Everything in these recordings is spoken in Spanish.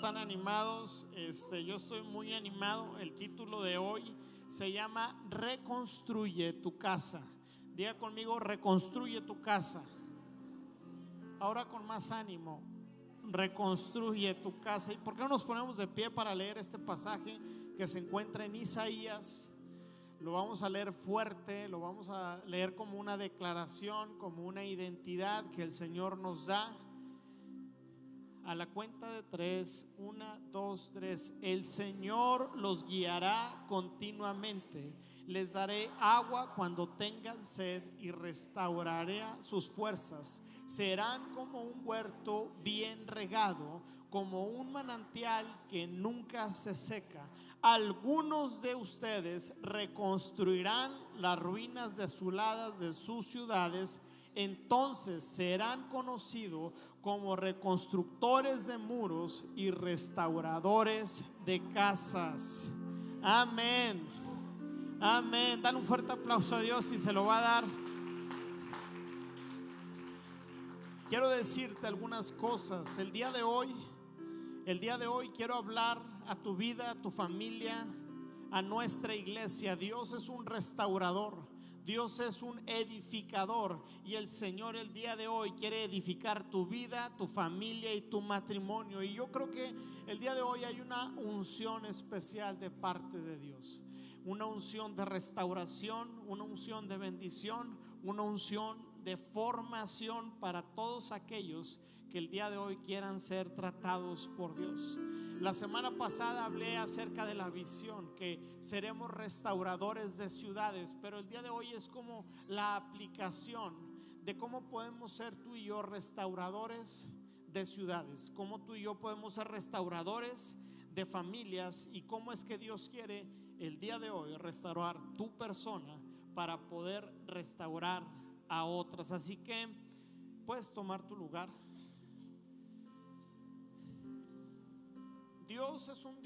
están animados? Yo estoy muy animado. El título de hoy se llama Reconstruye tu casa. Diga conmigo, reconstruye tu casa. Ahora con más ánimo, reconstruye tu casa. ¿Y por qué no nos ponemos de pie para leer este pasaje que se encuentra en Isaías? Lo vamos a leer fuerte, lo vamos a leer como una declaración, como una identidad que el Señor nos da. A la cuenta de 3, 1, 2, 3. El Señor los guiará continuamente. Les daré agua cuando tengan sed y restauraré sus fuerzas. Serán como un huerto bien regado, como un manantial que nunca se seca. Algunos de ustedes reconstruirán las ruinas desoladas de sus ciudades. Entonces serán conocidos como reconstructores de muros y restauradores de casas. Amén. Amén. Dale un fuerte aplauso a Dios y se lo va a dar. Quiero decirte algunas cosas. El día de hoy quiero hablar a tu vida, a tu familia, a nuestra iglesia. Dios es un restaurador. Dios es un edificador, y el Señor el día de hoy quiere edificar tu vida, tu familia y tu matrimonio. Y yo creo que el día de hoy hay una unción especial de parte de Dios, una unción de restauración, una unción de bendición, una unción de formación para todos aquellos que el día de hoy quieran ser tratados por Dios. La semana pasada hablé acerca de la visión, que seremos restauradores de ciudades, pero el día de hoy es como la aplicación de cómo podemos ser tú y yo restauradores de ciudades, cómo tú y yo podemos ser restauradores de familias, y cómo es que Dios quiere el día de hoy restaurar tu persona para poder restaurar a otras. Así que puedes tomar tu lugar. Dios es un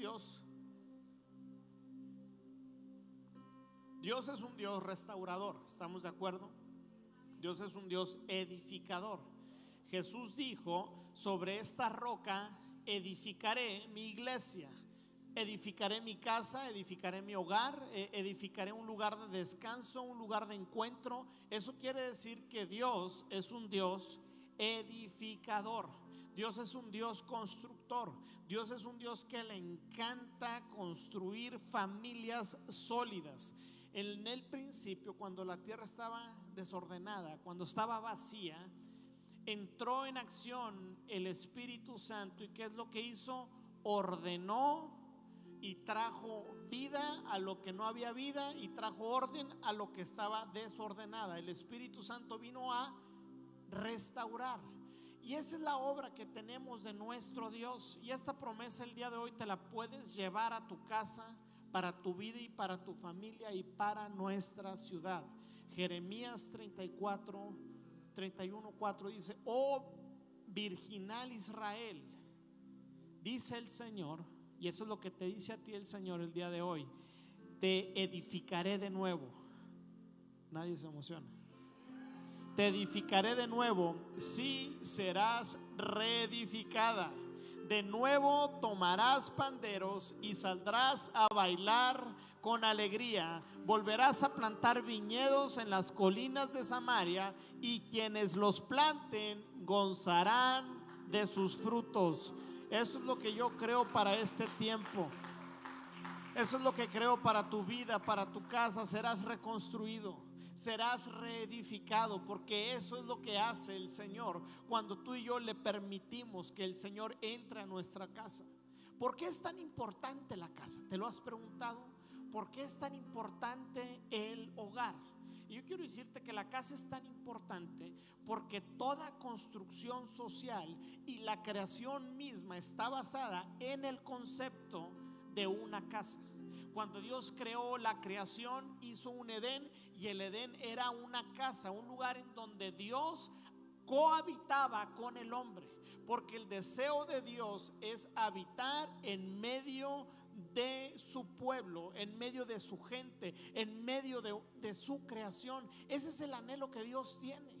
Dios restaurador, ¿estamos de acuerdo? Dios es un Dios edificador. Jesús dijo: sobre esta roca edificaré mi iglesia, edificaré mi casa, edificaré mi hogar, edificaré un lugar de descanso, un lugar de encuentro. Eso quiere decir que Dios es un Dios edificador. Dios es un Dios constructor. Dios es un Dios que le encanta construir familias sólidas. En el principio, cuando la tierra estaba desordenada, cuando estaba vacía, entró en acción el Espíritu Santo. ¿Y qué es lo que hizo? Ordenó y trajo vida a lo que no había vida, y trajo orden a lo que estaba desordenada. El Espíritu Santo vino a restaurar. Y esa es la obra que tenemos de nuestro Dios. Y esta promesa el día de hoy te la puedes llevar a tu casa, para tu vida y para tu familia y para nuestra ciudad. Jeremías 34, 31, 4 dice: oh virginal Israel, dice el Señor, y eso es lo que te dice a ti el Señor el día de hoy: te edificaré de nuevo. Nadie se emociona. Te edificaré de nuevo, sí, serás reedificada. De nuevo tomarás panderos y saldrás a bailar con alegría. Volverás a plantar viñedos en las colinas de Samaria, y quienes los planten gozarán de sus frutos. Eso es lo que yo creo para este tiempo. Eso es lo que creo para tu vida, para tu casa. Serás reconstruido, serás reedificado, porque eso es lo que hace el Señor cuando tú y yo le permitimos que el Señor entre a nuestra casa. ¿Por qué es tan importante la casa? ¿Te lo has preguntado? ¿Por qué es tan importante el hogar? Y yo quiero decirte que la casa es tan importante porque toda construcción social y la creación misma está basada en el concepto de una casa. Cuando Dios creó la creación, hizo un Edén, y el Edén era una casa, un lugar en donde Dios cohabitaba con el hombre, porque el deseo de Dios es habitar en medio de su pueblo, en medio de su gente, en medio de su creación. Ese es el anhelo que Dios tiene.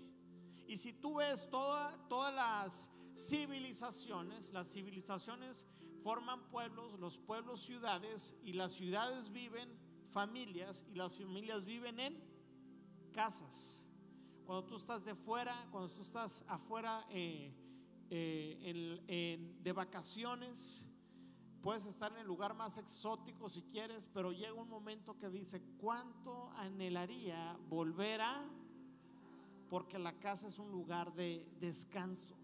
Y si tú ves todas las civilizaciones forman pueblos, los pueblos ciudades, y las ciudades viven familias, y las familias viven en casas. Cuando tú estás de fuera, cuando tú estás afuera de vacaciones, puedes estar en el lugar más exótico si quieres, pero llega un momento que dice: ¿cuánto anhelaría volver a? Porque la casa es un lugar de descanso.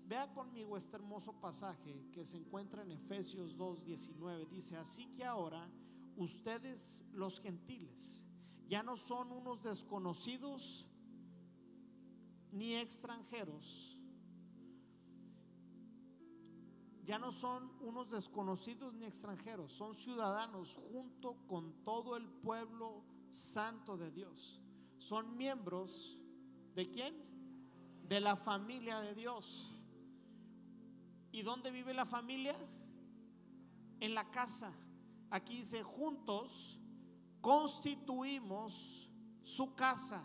Vea conmigo este hermoso pasaje que se encuentra en Efesios 2:19. Dice: así que ahora ustedes, los gentiles, ya no son unos desconocidos ni extranjeros. Ya no son unos desconocidos ni extranjeros, son ciudadanos junto con todo el pueblo santo de Dios. Son miembros ¿de quién? De la familia de Dios. ¿Y dónde vive la familia? En la casa. Aquí dice: juntos constituimos su casa,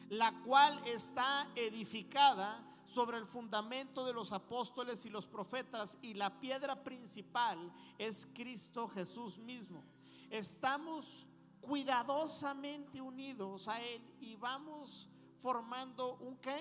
la cual está edificada sobre el fundamento de los apóstoles y los profetas, y la piedra principal es Cristo Jesús mismo. Estamos cuidadosamente unidos a Él y vamos formando un ¿qué?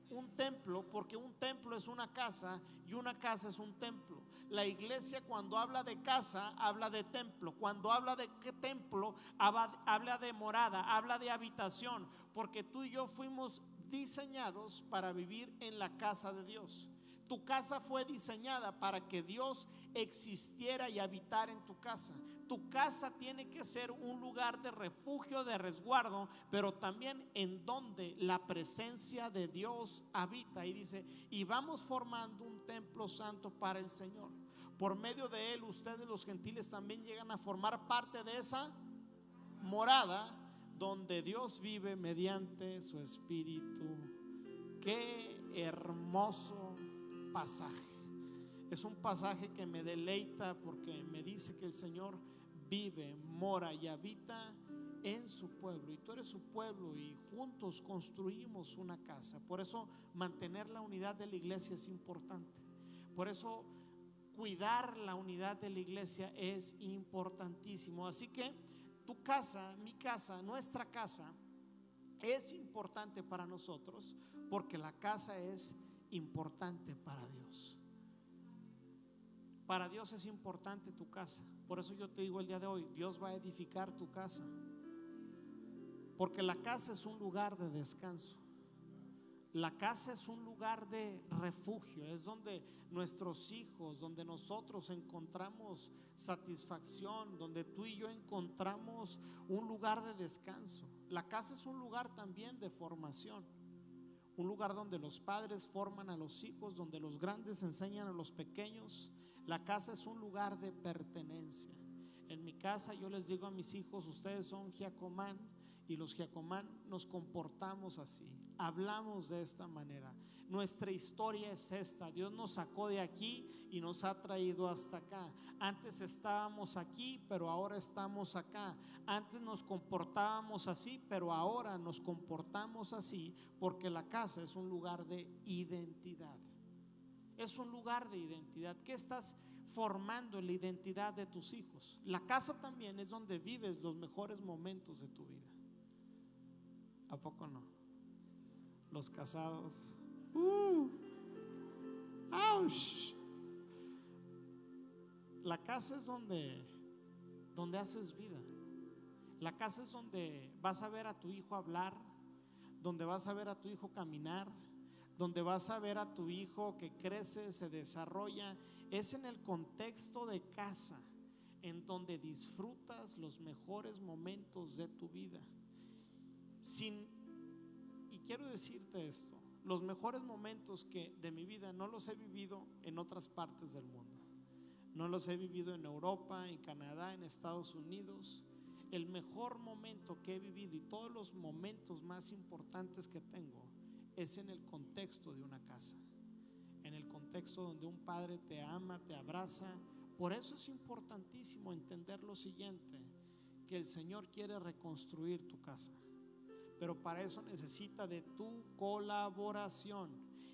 Un templo, porque un templo es una casa y una casa es un templo. La iglesia, cuando habla de casa, habla de templo. Cuando habla de qué templo, habla de morada, habla de habitación, porque tú y yo fuimos diseñados para vivir en la casa de Dios. Tu casa fue diseñada para que Dios existiera y habitara en tu casa. Tu casa tiene que ser un lugar de refugio, de resguardo, pero también en donde la presencia de Dios habita. Y dice: y vamos formando un templo santo para el Señor. Por medio de él, ustedes los gentiles también llegan a formar parte de esa morada donde Dios vive mediante su Espíritu. Qué hermoso pasaje. Es un pasaje que me deleita, porque me dice que el Señor vive, mora y habita en su pueblo, y tú eres su pueblo, y juntos construimos una casa. Por eso mantener la unidad de la iglesia es importante. Por eso cuidar la unidad de la iglesia es importantísimo. Así que tu casa, mi casa, nuestra casa es importante para nosotros, porque la casa es importante para Dios. Para Dios es importante tu casa. Por eso yo te digo el día de hoy: Dios va a edificar tu casa, porque la casa es un lugar de descanso. La casa es un lugar de refugio, es donde nuestros hijos, donde nosotros encontramos satisfacción, donde tú y yo encontramos un lugar de descanso. La casa es un lugar también de formación, un lugar donde los padres forman a los hijos, donde los grandes enseñan a los pequeños. La casa es un lugar de pertenencia. En mi casa yo les digo a mis hijos: ustedes son Giacomán, y los Giacomán nos comportamos así, hablamos de esta manera. Nuestra historia es esta: Dios nos sacó de aquí y nos ha traído hasta acá. Antes estábamos aquí, pero ahora estamos acá. Antes nos comportábamos así, pero ahora nos comportamos así, porque la casa es un lugar de identidad. Es un lugar de identidad. ¿Qué estás formando en la identidad de tus hijos? La casa también es donde vives los mejores momentos de tu vida. ¿A poco no? Los casados, ¡ouch! La casa es donde haces vida. La casa es donde vas a ver a tu hijo hablar, donde vas a ver a tu hijo caminar, donde vas a ver a tu hijo que crece, se desarrolla. Es en el contexto de casa en donde disfrutas los mejores momentos de tu vida. Y quiero decirte esto: los mejores momentos de mi vida no los he vivido en otras partes del mundo. No los he vivido en Europa, en Canadá, en Estados Unidos. El mejor momento que he vivido, y todos los momentos más importantes que tengo, es en el contexto de una casa, en el contexto donde un padre te ama, te abraza. Por eso es importantísimo entender lo siguiente: que el Señor quiere reconstruir tu casa, pero para eso necesita de tu colaboración.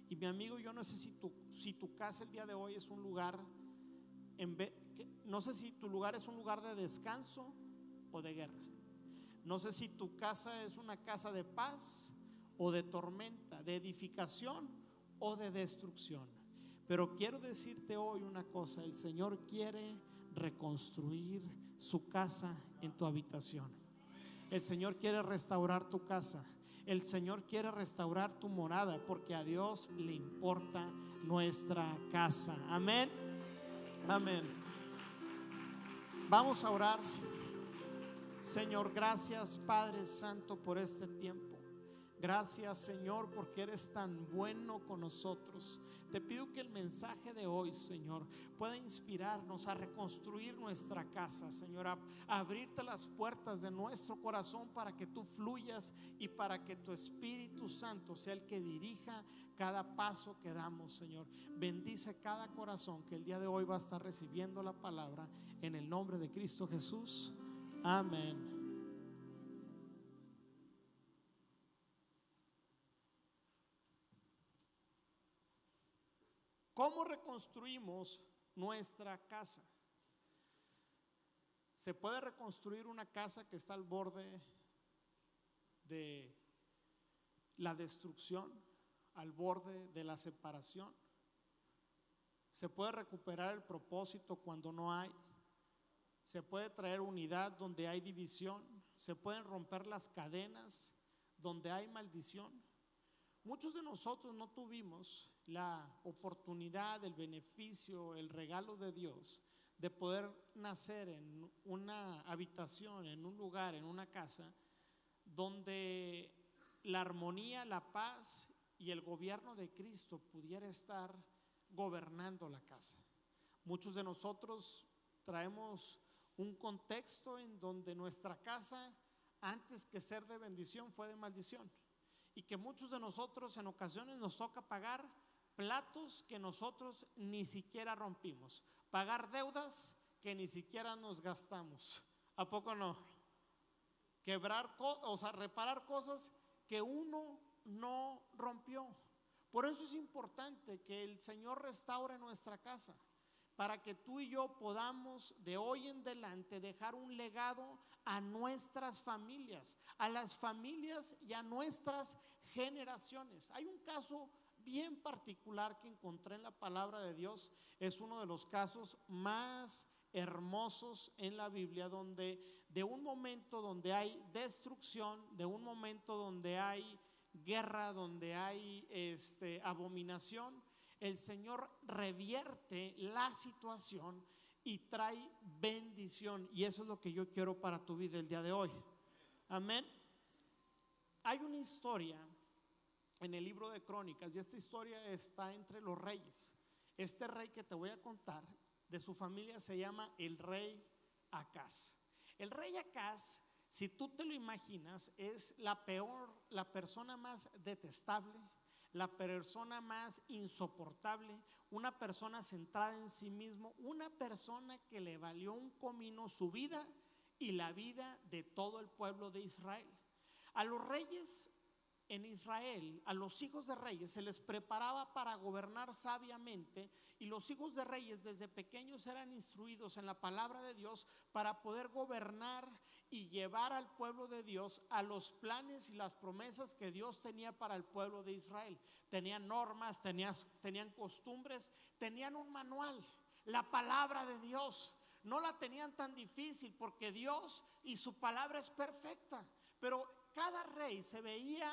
Y mi amigo, yo no sé si tu casa el día de hoy es un lugar no sé si tu lugar es un lugar de descanso o de guerra. No sé si tu casa es una casa de paz o de tormenta, de edificación o de destrucción. Pero quiero decirte hoy una cosa: el Señor quiere reconstruir su casa en tu habitación. El Señor quiere restaurar tu casa. El Señor quiere restaurar tu morada, porque a Dios le importa nuestra casa. Amén. Amén. Vamos a orar. Señor, gracias Padre Santo por este tiempo. Gracias Señor porque eres tan bueno con nosotros. Te pido que el mensaje de hoy, Señor, pueda inspirarnos a reconstruir nuestra casa, Señor, a abrirte las puertas de nuestro corazón para que tú fluyas y para que tu Espíritu Santo sea el que dirija cada paso que damos, Señor. Bendice cada corazón que el día de hoy va a estar recibiendo la palabra, en el nombre de Cristo Jesús. Amén. ¿Cómo reconstruimos nuestra casa? ¿Se puede reconstruir una casa que está al borde de la destrucción, al borde de la separación? ¿Se puede recuperar el propósito cuando no hay? ¿Se puede traer unidad donde hay división? ¿Se pueden romper las cadenas donde hay maldición? Muchos de nosotros no tuvimos la oportunidad, el beneficio, el regalo de Dios de poder nacer en una habitación, en un lugar, en una casa donde la armonía, la paz y el gobierno de Cristo pudiera estar gobernando la casa. Muchos de nosotros traemos un contexto en donde nuestra casa, antes que ser de bendición, fue de maldición, y que muchos de nosotros en ocasiones nos toca pagar platos que nosotros ni siquiera rompimos, pagar deudas que ni siquiera nos gastamos. ¿A poco no? Reparar cosas que uno no rompió. Por eso es importante que el Señor restaure nuestra casa, para que tú y yo podamos de hoy en adelante dejar un legado a nuestras familias, a las familias y a nuestras generaciones. Hay un caso bien particular que encontré en la palabra de Dios. Es uno de los casos más hermosos en la Biblia, donde de un momento donde hay destrucción, de un momento donde hay guerra, donde hay abominación, el Señor revierte la situación y trae bendición. Y eso es lo que yo quiero para tu vida el día de hoy. Amén. Hay una historia en el libro de Crónicas, y esta historia está entre los reyes. Este rey que te voy a contar, de su familia, se llama el rey Acaz. El rey Acaz, si tú te lo imaginas, es la persona más detestable, la persona más insoportable, una persona centrada en sí mismo, una persona que le valió un comino su vida y la vida de todo el pueblo de Israel. A los reyes en Israel, a los hijos de reyes, se les preparaba para gobernar sabiamente, y los hijos de reyes desde pequeños eran instruidos en la palabra de Dios para poder gobernar y llevar al pueblo de Dios a los planes y las promesas que Dios tenía para el pueblo de Israel. Tenían normas, tenían costumbres, tenían un manual, la palabra de Dios. No la tenían tan difícil porque Dios y su palabra es perfecta, pero cada rey se veía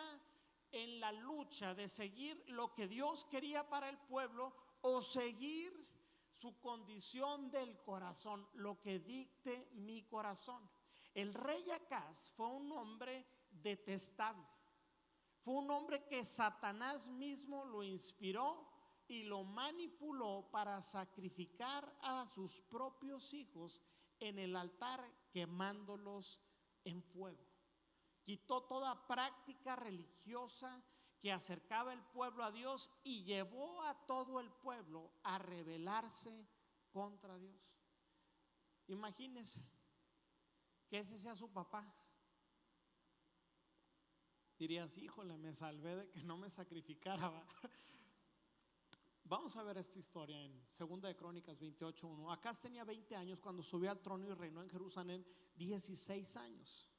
en la lucha de seguir lo que Dios quería para el pueblo o seguir su condición del corazón, lo que dicte mi corazón. El rey Acaz fue un hombre detestable, fue un hombre que Satanás mismo lo inspiró y lo manipuló para sacrificar a sus propios hijos en el altar, quemándolos en fuego. Quitó toda práctica religiosa que acercaba el pueblo a Dios y llevó a todo el pueblo a rebelarse contra Dios. Imagínense que ese sea su papá. Dirías: híjole, me salvé de que no me sacrificara, ¿va? Vamos a ver esta historia en 2 Crónicas 28:1. Acaz tenía 20 años cuando subió al trono y reinó en Jerusalén 16 años.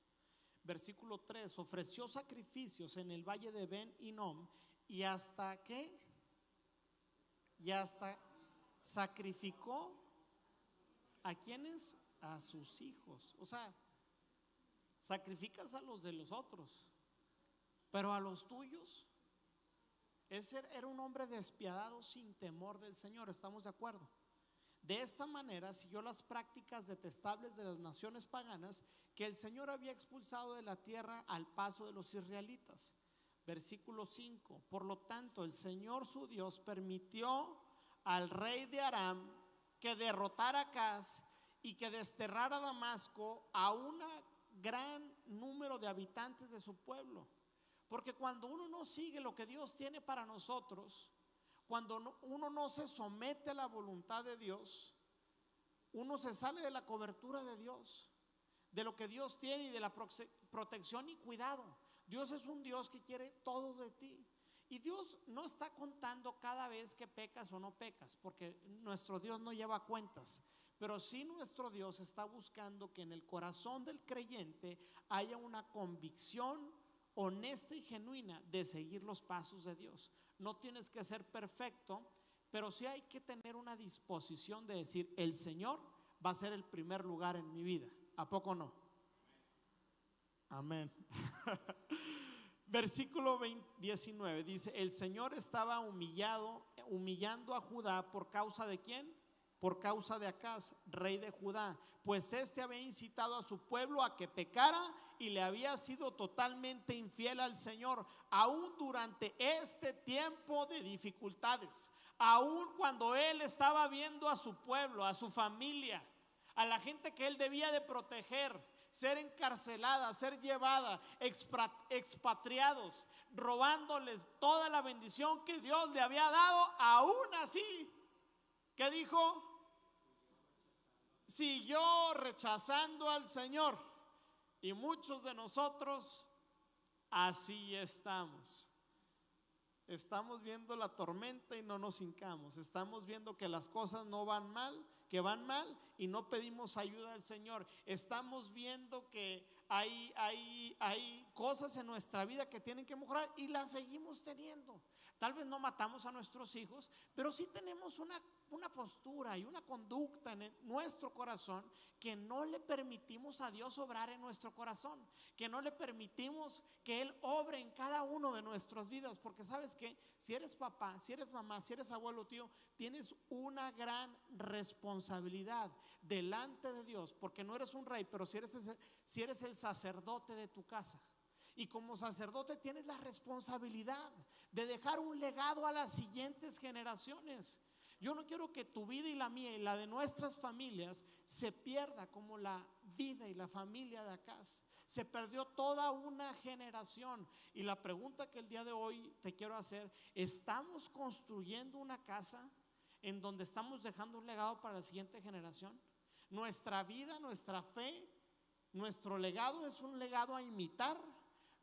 Versículo 3: ofreció sacrificios en el valle de Ben Hinnom y hasta que sacrificó a quienes, a sus hijos. O sea, sacrificas a los de los otros, pero a los tuyos. Ese era un hombre despiadado sin temor del Señor, ¿estamos de acuerdo? De esta manera siguió las prácticas detestables de las naciones paganas que el Señor había expulsado de la tierra al paso de los israelitas. Versículo 5: por lo tanto el Señor su Dios permitió al rey de Aram que derrotara a Acaz y que desterrara a Damasco a un gran número de habitantes de su pueblo. Porque cuando uno no sigue lo que Dios tiene para nosotros, cuando uno no se somete a la voluntad de Dios, uno se sale de la cobertura de Dios, de lo que Dios tiene y de la protección y cuidado. Dios es un Dios que quiere todo de ti. Y Dios no está contando cada vez que pecas o no pecas, porque nuestro Dios no lleva cuentas. Pero sí nuestro Dios está buscando que en el corazón del creyente haya una convicción honesta y genuina de seguir los pasos de Dios. No tienes que ser perfecto, pero sí hay que tener una disposición de decir: el Señor va a ser el primer lugar en mi vida. ¿A poco no? Amén. Versículo 19 dice: el Señor estaba humillando a Judá. ¿Por causa de quién? Por causa de Acaz, rey de Judá, pues este había incitado a su pueblo a que pecara y le había sido totalmente infiel al Señor, aún durante este tiempo de dificultades, aún cuando él estaba viendo a su pueblo, a su familia, a la gente que él debía de proteger, ser encarcelada, ser llevada, expatriados, robándoles toda la bendición que Dios le había dado. Aún así, ¿qué dijo? Siguió rechazando al Señor. Y muchos de nosotros así estamos. Estamos viendo la tormenta y no nos hincamos. Estamos viendo que las cosas no van mal, que van mal, y no pedimos ayuda al Señor. Estamos viendo que hay cosas en nuestra vida que tienen que mejorar y las seguimos teniendo. Tal vez no matamos a nuestros hijos, pero sí tenemos una postura y una conducta en nuestro corazón que no le permitimos a Dios obrar en nuestro corazón, que no le permitimos que Él obre en cada uno de nuestras vidas. Porque sabes que si eres papá, si eres mamá, si eres abuelo, tío, tienes una gran responsabilidad delante de Dios, porque no eres un rey, pero si eres el sacerdote de tu casa. Y como sacerdote tienes la responsabilidad de dejar un legado a las siguientes generaciones. Yo no quiero que tu vida y la mía y la de nuestras familias se pierda como la vida y la familia de Acaz. Se perdió toda una generación. Y la pregunta que el día de hoy te quiero hacer: ¿estamos construyendo una casa en donde estamos dejando un legado para la siguiente generación? Nuestra vida, nuestra fe, nuestro legado, ¿es un legado a imitar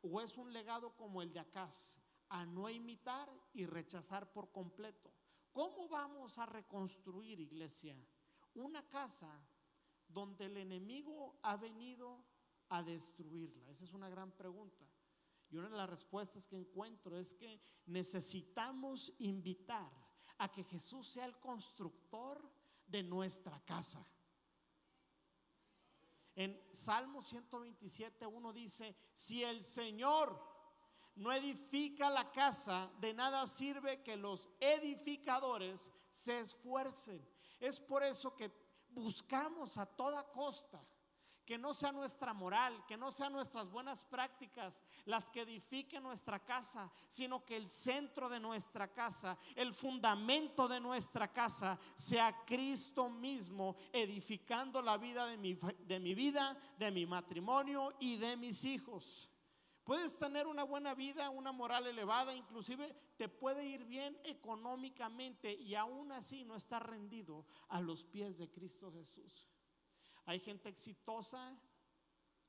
o es un legado como el de Acaz, a no imitar y rechazar por completo? ¿Cómo vamos a reconstruir, iglesia, una casa donde el enemigo ha venido a destruirla? Esa es una gran pregunta. Y una de las respuestas que encuentro es que necesitamos invitar a que Jesús sea el constructor de nuestra casa. En Salmo 127:1 dice: si el Señor no edifica la casa, de nada sirve que los edificadores se esfuercen. Es por eso que buscamos a toda costa que no sea nuestra moral, que no sean nuestras buenas prácticas las que edifiquen nuestra casa, sino que el centro de nuestra casa, el fundamento de nuestra casa sea Cristo mismo, edificando la vida de mi vida, de mi matrimonio y de mis hijos. Puedes tener una buena vida, una moral elevada, inclusive te puede ir bien económicamente y aún así no estar rendido a los pies de Cristo Jesús. Hay gente exitosa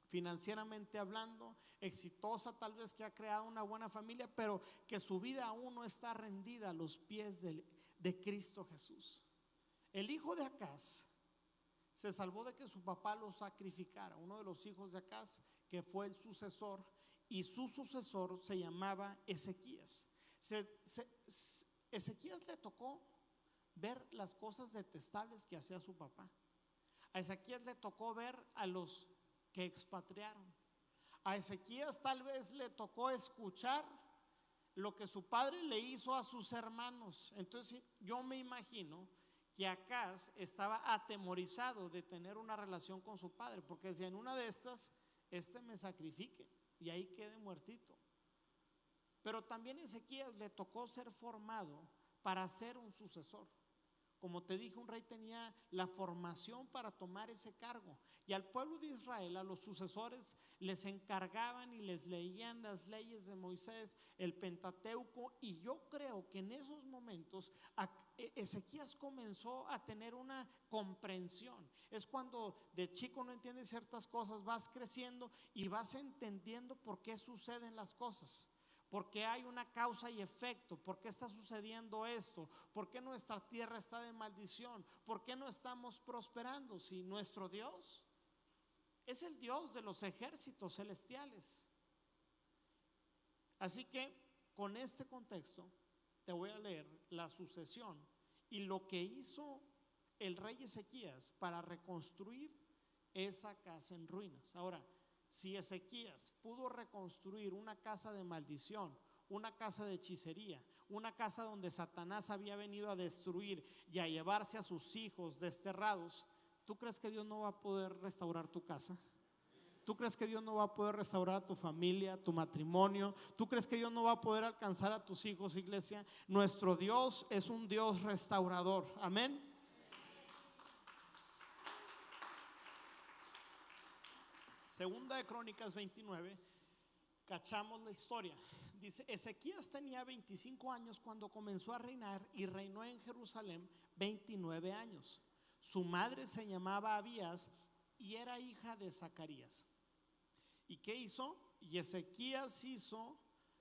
financieramente hablando, exitosa tal vez, que ha creado una buena familia, pero que su vida aún no está rendida a los pies de Cristo Jesús. El hijo de Acaz se salvó de que su papá lo sacrificara, uno de los hijos de Acaz, que fue el sucesor, y su sucesor se llamaba Ezequías. Ezequías le tocó ver las cosas detestables que hacía su papá. A Ezequías le tocó ver a los que expatriaron. A Ezequías tal vez le tocó escuchar lo que su padre le hizo a sus hermanos. Entonces yo me imagino que Acaz estaba atemorizado de tener una relación con su padre, porque si en una de estas me sacrifique y ahí quede muertito. Pero también a Ezequías le tocó ser formado para ser un sucesor. Como te dije, un rey tenía la formación para tomar ese cargo, y al pueblo de Israel, a los sucesores, les encargaban y les leían las leyes de Moisés, el Pentateuco. Y yo creo que en esos momentos Ezequías comenzó a tener una comprensión. Es cuando de chico no entiendes ciertas cosas, vas creciendo y vas entendiendo por qué suceden las cosas. ¿Por qué hay una causa y efecto? ¿Por qué está sucediendo esto? ¿Por qué nuestra tierra está de maldición? ¿Por qué no estamos prosperando? Si nuestro Dios es el Dios de los ejércitos celestiales. Así que con este contexto te voy a leer la sucesión y lo que hizo el rey Ezequías para reconstruir esa casa en ruinas. Ahora, si Ezequías pudo reconstruir una casa de maldición, una casa de hechicería, una casa donde Satanás había venido a destruir y a llevarse a sus hijos desterrados, ¿tú crees que Dios no va a poder restaurar tu casa? ¿Tú crees que Dios no va a poder restaurar a tu familia, tu matrimonio? ¿Tú crees que Dios no va a poder alcanzar a tus hijos, iglesia? Nuestro Dios es un Dios restaurador. Amén. Segunda de Crónicas 29, cachamos la historia. Dice: Ezequías tenía 25 años cuando comenzó a reinar, y reinó en Jerusalén 29 años. Su madre se llamaba Abías y era hija de Zacarías. ¿Y qué hizo? Y Ezequías hizo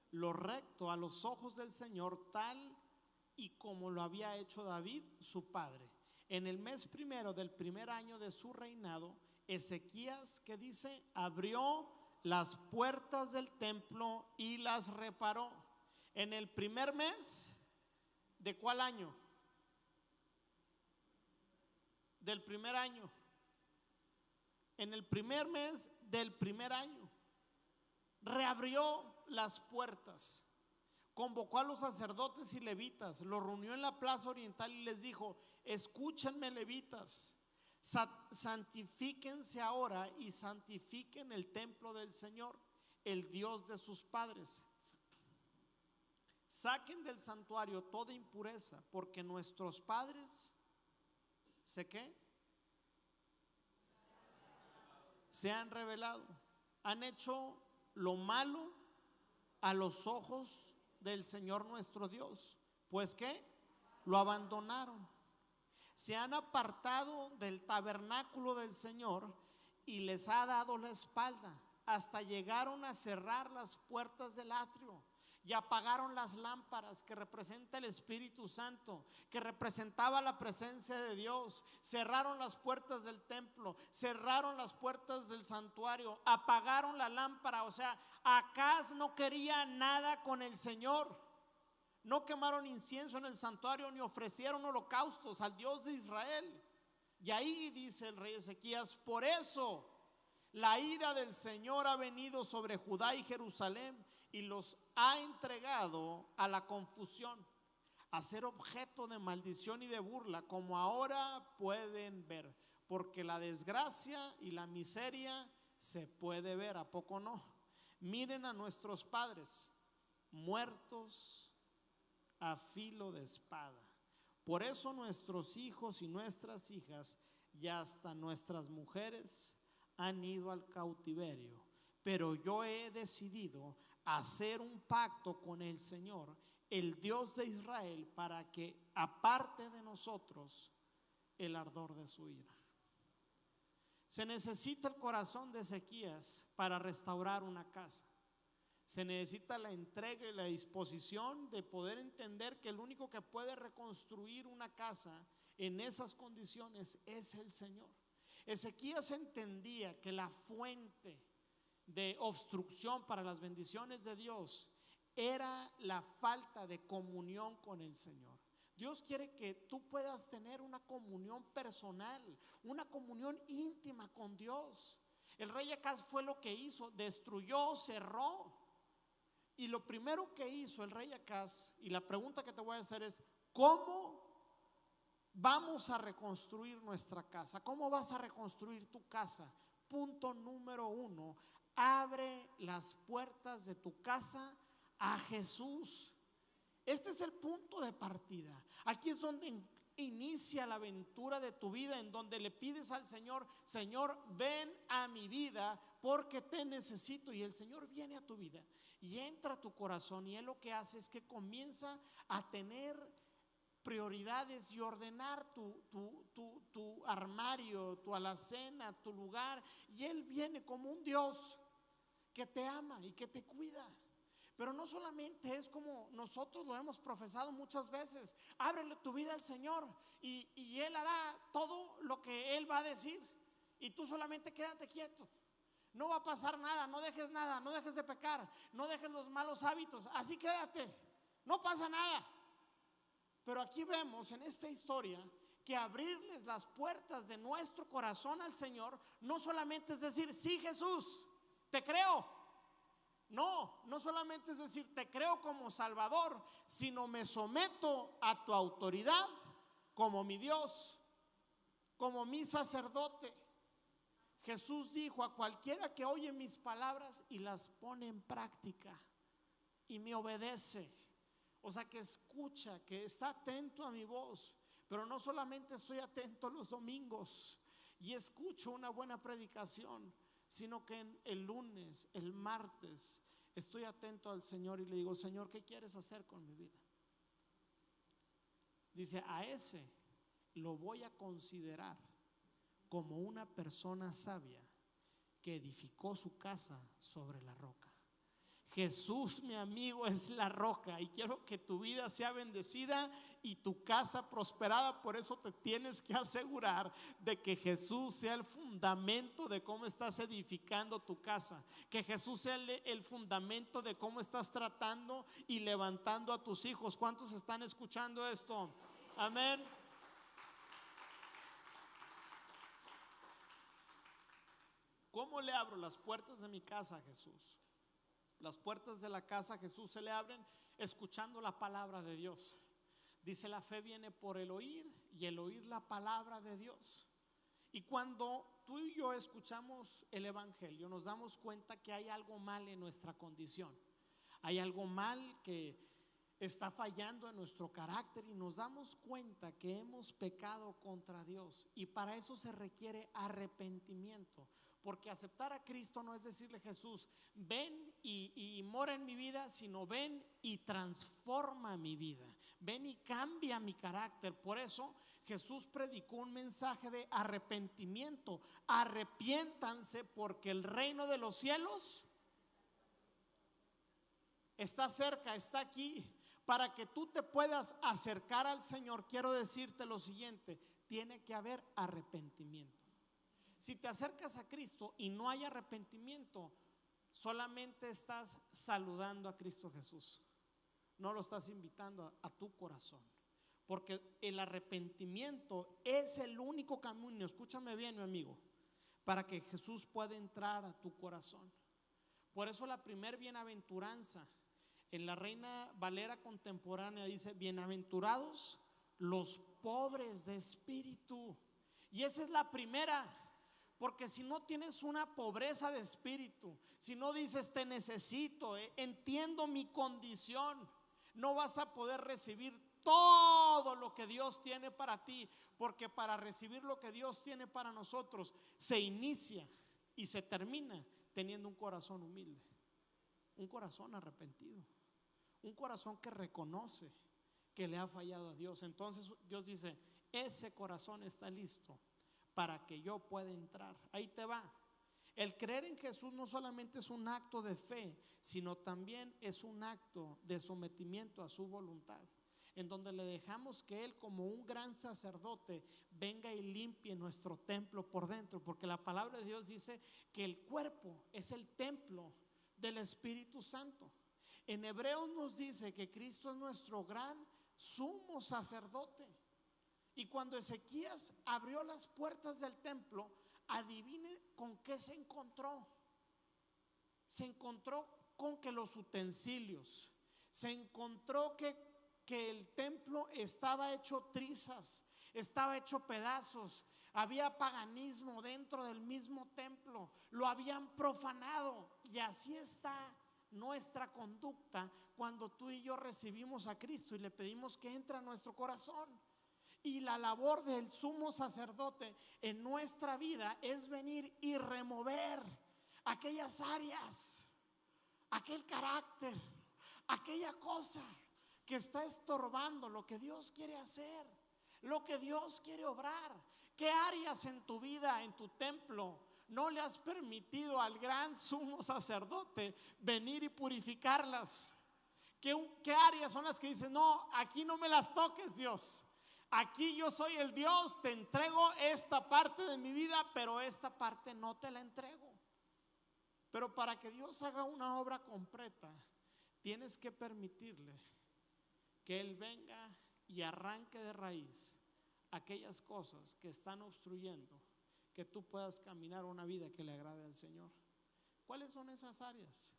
lo recto a los ojos del Señor, tal y como lo había hecho David su padre. En el mes primero del primer año de su reinado, Ezequías, ¿qué dice? Abrió las puertas del templo y las reparó. En el primer mes, ¿de cuál año? Del primer año. En el primer mes del primer año, reabrió las puertas, convocó a los sacerdotes y levitas, los reunió en la plaza oriental y les dijo: escúchenme, levitas, santifíquense ahora y santifiquen el templo del Señor, el Dios de sus padres. Saquen del santuario toda impureza, porque nuestros padres se han rebelado, han hecho lo malo a los ojos del Señor nuestro Dios. Pues ¿qué? Lo abandonaron. Se han apartado del tabernáculo del Señor y les ha dado la espalda. Hasta llegaron a cerrar las puertas del atrio y apagaron las lámparas que representa el Espíritu Santo, que representaba la presencia de Dios. Cerraron las puertas del templo, cerraron las puertas del santuario, apagaron la lámpara. O sea, Acaz no quería nada con el Señor. No quemaron incienso en el santuario ni ofrecieron holocaustos al Dios de Israel. Y ahí dice el rey Ezequías: por eso la ira del Señor ha venido sobre Judá y Jerusalén y los ha entregado a la confusión, a ser objeto de maldición y de burla, como ahora pueden ver. Porque la desgracia y la miseria se puede ver, ¿a poco no? Miren a nuestros padres muertos a filo de espada. Por eso nuestros hijos y nuestras hijas y hasta nuestras mujeres han ido al cautiverio. Pero yo he decidido hacer un pacto con el Señor, el Dios de Israel, para que aparte de nosotros el ardor de su ira. Se necesita el corazón de Ezequías para restaurar una casa. Se necesita la entrega y la disposición de poder entender que el único que puede reconstruir una casa en esas condiciones es el Señor. Ezequías entendía que la fuente de obstrucción para las bendiciones de Dios era la falta de comunión con el Señor. Dios quiere que tú puedas tener una comunión personal, una comunión íntima con Dios. El rey Acaz fue lo que hizo, destruyó, cerró. Y lo primero que hizo el rey Acaz, y la pregunta que te voy a hacer es: ¿cómo vamos a reconstruir nuestra casa? ¿Cómo vas a reconstruir tu casa? Punto número 1: abre las puertas de tu casa a Jesús. Este es el punto de partida. Aquí es donde inicia la aventura de tu vida, en donde le pides al Señor: Señor, ven a mi vida porque te necesito. Y el Señor viene a tu vida y entra a tu corazón, y Él lo que hace es que comienza a tener prioridades y ordenar tu armario, tu alacena, tu lugar. Y Él viene como un Dios que te ama y que te cuida. Pero no solamente es como nosotros lo hemos profesado muchas veces: ábrele tu vida al Señor y Él hará todo lo que Él va a decir, y tú solamente quédate quieto. No va a pasar nada, no dejes de pecar, no dejes los malos hábitos, así quédate, no pasa nada. Pero aquí vemos en esta historia que abrirles las puertas de nuestro corazón al Señor no solamente es decir: sí, Jesús, te creo. No solamente es decir te creo como Salvador, sino me someto a tu autoridad como mi Dios, como mi sacerdote. Jesús dijo: a cualquiera que oye mis palabras y las pone en práctica y me obedece, o sea, que escucha, que está atento a mi voz. Pero no solamente estoy atento los domingos y escucho una buena predicación, sino que el lunes, el martes, estoy atento al Señor y le digo: Señor, ¿qué quieres hacer con mi vida? Dice: a ese lo voy a considerar como una persona sabia que edificó su casa sobre la roca. Jesús, mi amigo, es la roca, y quiero que tu vida sea bendecida y tu casa prosperada. Por eso te tienes que asegurar de que Jesús sea el fundamento de cómo estás edificando tu casa, que Jesús sea el fundamento de cómo estás tratando y levantando a tus hijos. ¿Cuántos están escuchando esto? Amén. ¿Cómo le abro las puertas de mi casa a Jesús? Las puertas de la casa a Jesús se le abren escuchando la palabra de Dios. Dice: la fe viene por el oír, y el oír la palabra de Dios. Y cuando tú y yo escuchamos el evangelio, nos damos cuenta que hay algo mal en nuestra condición. Hay algo mal que está fallando en nuestro carácter, y nos damos cuenta que hemos pecado contra Dios, y para eso se requiere arrepentimiento. Porque aceptar a Cristo no es decirle: Jesús, ven y mora en mi vida, sino ven y transforma mi vida, ven y cambia mi carácter. Por eso Jesús predicó un mensaje de arrepentimiento: arrepiéntanse porque el reino de los cielos está cerca, está aquí. Para que tú te puedas acercar al Señor, quiero decirte lo siguiente: tiene que haber arrepentimiento. Si te acercas a Cristo y no hay arrepentimiento, solamente estás saludando a Cristo Jesús, no lo estás invitando a tu corazón. Porque el arrepentimiento es el único camino, escúchame bien, mi amigo, para que Jesús pueda entrar a tu corazón. Por eso la primer bienaventuranza en la Reina Valera contemporánea dice: bienaventurados los pobres de espíritu. Y esa es la primera. Porque si no tienes una pobreza de espíritu, si no dices te necesito, entiendo mi condición, no vas a poder recibir todo lo que Dios tiene para ti. Porque para recibir lo que Dios tiene para nosotros se inicia y se termina teniendo un corazón humilde, un corazón arrepentido, un corazón que reconoce que le ha fallado a Dios. Entonces Dios dice: ese corazón está listo para que yo pueda entrar. Ahí te va. El creer en Jesús no solamente es un acto de fe, sino también es un acto de sometimiento a su voluntad, en donde le dejamos que Él, como un gran sacerdote, venga y limpie nuestro templo por dentro, porque la palabra de Dios dice que el cuerpo es el templo del Espíritu Santo. En Hebreos nos dice que Cristo es nuestro gran sumo sacerdote. Y cuando Ezequías abrió las puertas del templo, adivine con qué se encontró. Se encontró con que los utensilios, se encontró que el templo estaba hecho trizas, estaba hecho pedazos. Había paganismo dentro del mismo templo, lo habían profanado. Y así está nuestra conducta cuando tú y yo recibimos a Cristo y le pedimos que entre a nuestro corazón. Y la labor del sumo sacerdote en nuestra vida es venir y remover aquellas áreas, aquel carácter, aquella cosa que está estorbando lo que Dios quiere hacer, lo que Dios quiere obrar. ¿Qué áreas en tu vida, en tu templo, no le has permitido al gran sumo sacerdote venir y purificarlas? ¿Qué áreas son las que dicen, no, aquí no me las toques, Dios? Aquí yo soy el Dios, te entrego esta parte de mi vida, pero esta parte no te la entrego. Pero para que Dios haga una obra completa, tienes que permitirle que Él venga y arranque de raíz aquellas cosas que están obstruyendo que tú puedas caminar una vida que le agrade al Señor. ¿Cuáles son esas áreas?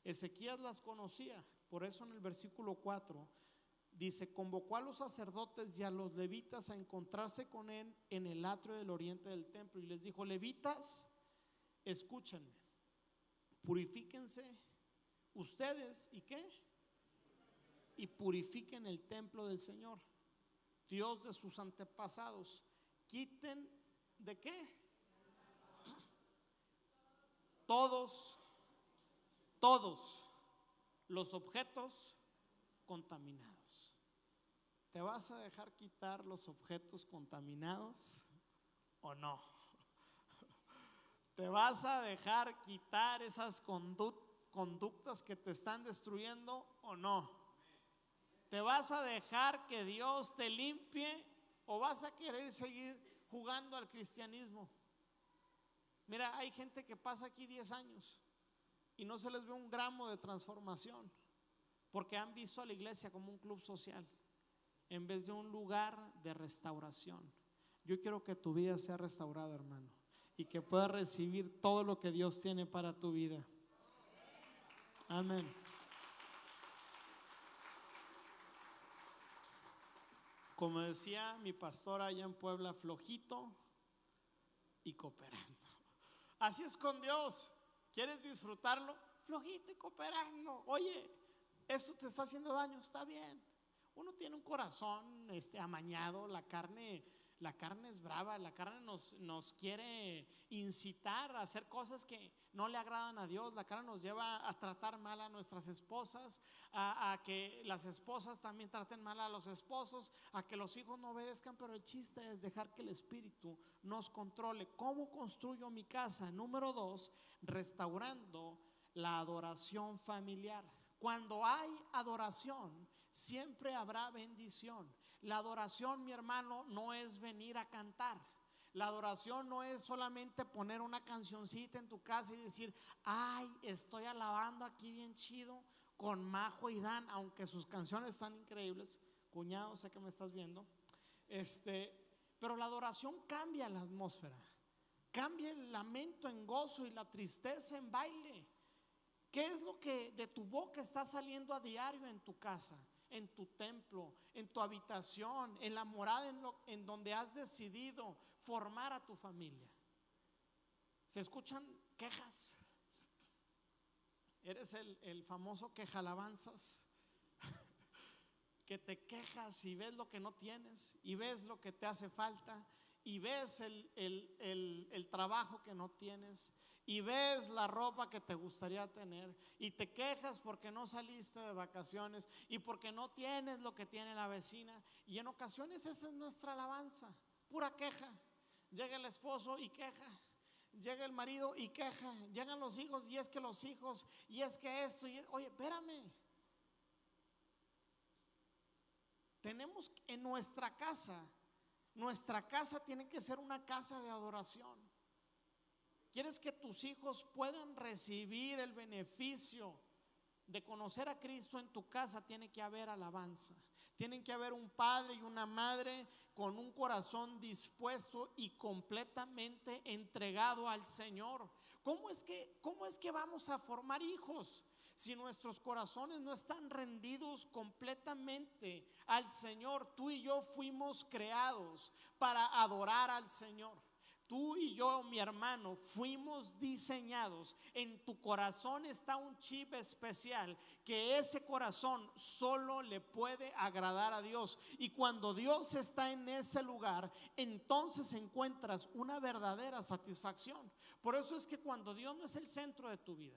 Ezequías las conocía, por eso en el versículo 4 dice: convocó a los sacerdotes y a los levitas a encontrarse con él en el atrio del oriente del templo y les dijo: levitas, escúchenme, purifíquense ustedes y qué, y purifiquen el templo del Señor, Dios de sus antepasados. Quiten ¿de qué? Todos los objetos contaminados. ¿Te vas a dejar quitar los objetos contaminados o no? ¿Te vas a dejar quitar esas conductas que te están destruyendo o no? ¿Te vas a dejar que Dios te limpie o vas a querer seguir jugando al cristianismo? Mira, hay gente que pasa aquí 10 años y no se les ve un gramo de transformación, porque han visto a la iglesia como un club social en vez de un lugar de restauración. Yo quiero que tu vida sea restaurada, hermano, y que puedas recibir todo lo que Dios tiene para tu vida. Amén. Como decía mi pastor allá en Puebla, flojito y cooperando. Así es con Dios. ¿Quieres disfrutarlo? Flojito y cooperando. Oye, esto te está haciendo daño, está bien. Uno tiene un corazón amañado, la carne es brava, la carne nos quiere incitar a hacer cosas que no le agradan a Dios. La carne nos lleva a tratar mal a nuestras esposas, a que las esposas también traten mal a los esposos, a que los hijos no obedezcan. Pero el chiste es dejar que el Espíritu nos controle. ¿Cómo construyo mi casa? Número 2, restaurando la adoración familiar. Cuando hay adoración, siempre habrá bendición. La adoración, mi hermano, no es venir a cantar. La adoración no es solamente poner una cancioncita en tu casa y decir: ay, estoy alabando aquí bien chido con Majo y Dan, aunque sus canciones están increíbles. Cuñado, sé que me estás viendo. Pero la adoración cambia la atmósfera, cambia el lamento en gozo y la tristeza en baile. ¿Qué es lo que de tu boca está saliendo a diario en tu casa, en tu templo, en tu habitación, en la morada en donde has decidido formar a tu familia? ¿Se escuchan quejas? ¿Eres el famoso quejalabanzas? Que te quejas y ves lo que no tienes, y ves lo que te hace falta, y ves el trabajo que no tienes, y ves la ropa que te gustaría tener, y te quejas porque no saliste de vacaciones y porque no tienes lo que tiene la vecina. Y en ocasiones esa es nuestra alabanza, pura queja. Llega el esposo y queja, llega el marido y queja, llegan los hijos y es que los hijos, y es que esto, oye, espérame. Tenemos en nuestra casa tiene que ser una casa de adoración. ¿Quieres que tus hijos puedan recibir el beneficio de conocer a Cristo? En tu casa tiene que haber alabanza. Tienen que haber un padre y una madre con un corazón dispuesto y completamente entregado al Señor. ¿Cómo es que vamos a formar hijos si nuestros corazones no están rendidos completamente al Señor? Tú y yo fuimos creados para adorar al Señor. Tú y yo, mi hermano, fuimos diseñados. En tu corazón está un chip especial, que ese corazón solo le puede agradar a Dios. Y cuando Dios está en ese lugar, entonces encuentras una verdadera satisfacción. Por eso es que cuando Dios no es el centro de tu vida,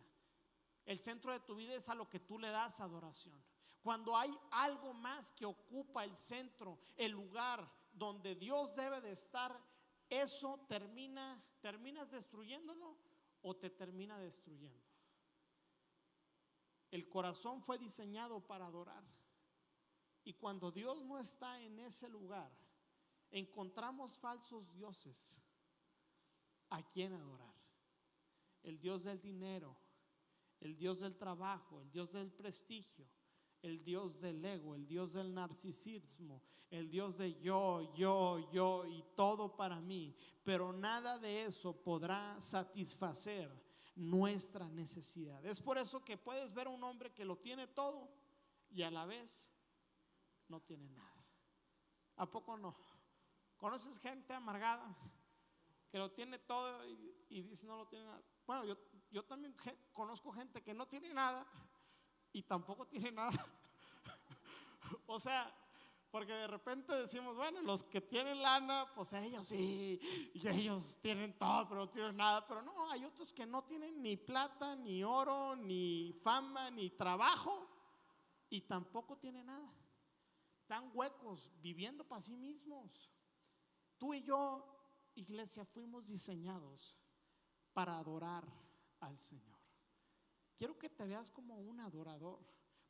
el centro de tu vida es a lo que tú le das adoración. Cuando hay algo más que ocupa el centro, el lugar donde Dios debe de estar, eso terminas destruyéndolo o te termina destruyendo. El corazón fue diseñado para adorar, y cuando Dios no está en ese lugar, encontramos falsos dioses a quien adorar. El Dios del dinero, el Dios del trabajo, el Dios del prestigio, el Dios del ego, el Dios del narcisismo, el Dios de yo y todo para mí. Pero nada de eso podrá satisfacer nuestra necesidad. Es por eso que puedes ver a un hombre que lo tiene todo y a la vez no tiene nada. ¿A poco no? ¿Conoces gente amargada que lo tiene todo y dice no lo tiene nada? Bueno, yo también conozco gente que no tiene nada y tampoco tiene nada. O sea, porque de repente decimos, bueno, los que tienen lana, pues ellos sí, y ellos tienen todo, pero no tienen nada. Pero no, hay otros que no tienen ni plata, ni oro, ni fama, ni trabajo, y tampoco tienen nada. Están huecos, viviendo para sí mismos. Tú y yo, iglesia, fuimos diseñados para adorar al Señor. Quiero que te veas como un adorador,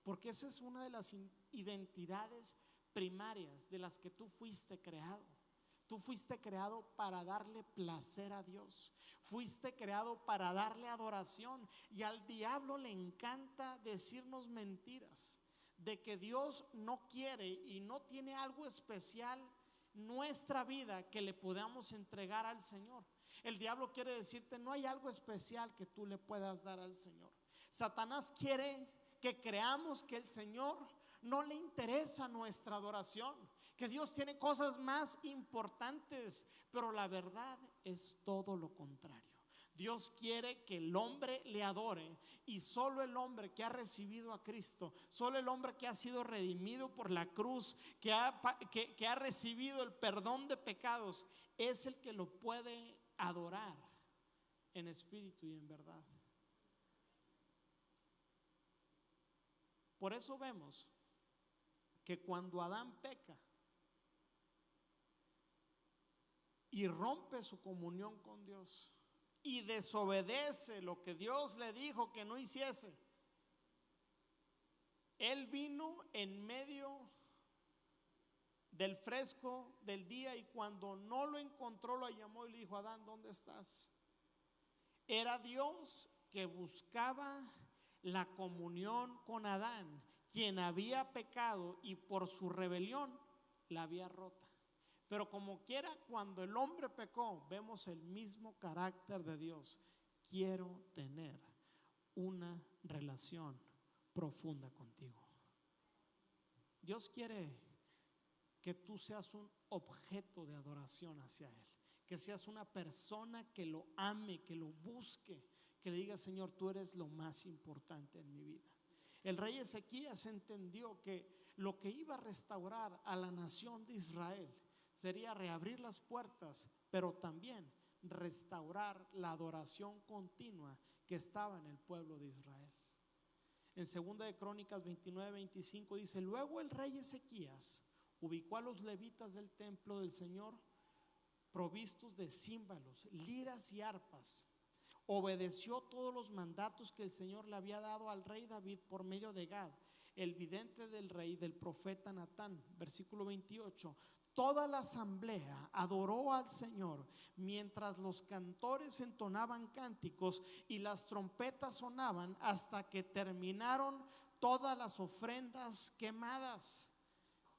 porque esa es una de las identidades primarias de las que tú fuiste creado. Tú fuiste creado para darle placer a Dios. Fuiste creado para darle adoración. Y al diablo le encanta decirnos mentiras de que Dios no quiere y no tiene algo especial en nuestra vida que le podamos entregar al Señor. El diablo quiere decirte, no hay algo especial que tú le puedas dar al Señor. Satanás quiere que creamos que el Señor no le interesa nuestra adoración, que Dios tiene cosas más importantes, pero la verdad es todo lo contrario. Dios quiere que el hombre le adore, y solo el hombre que ha recibido a Cristo, solo el hombre que ha sido redimido por la cruz, que ha recibido el perdón de pecados, es el que lo puede adorar en espíritu y en verdad. Por eso vemos que cuando Adán peca y rompe su comunión con Dios y desobedece lo que Dios le dijo que no hiciese, él vino en medio del fresco del día, y cuando no lo encontró, lo llamó y le dijo: Adán, ¿dónde estás? Era Dios que buscaba la comunión con Adán, quien había pecado y por su rebelión la había rota. Pero como quiera, cuando el hombre pecó, vemos el mismo carácter de Dios. Quiero tener una relación profunda contigo. Dios quiere que tú seas un objeto de adoración hacia Él, que seas una persona que lo ame, que lo busque, que le diga: Señor, tú eres lo más importante en mi vida. El rey Ezequías entendió que lo que iba a restaurar a la nación de Israel sería reabrir las puertas, pero también restaurar la adoración continua que estaba en el pueblo de Israel. En 2 de Crónicas 29-25 dice: luego el rey Ezequías ubicó a los levitas del templo del Señor provistos de címbalos, liras y arpas. Obedeció todos los mandatos que el Señor le había dado al rey David por medio de Gad, el vidente del rey, del profeta Natán. Versículo 28. Toda la asamblea adoró al Señor mientras los cantores entonaban cánticos y las trompetas sonaban hasta que terminaron todas las ofrendas quemadas.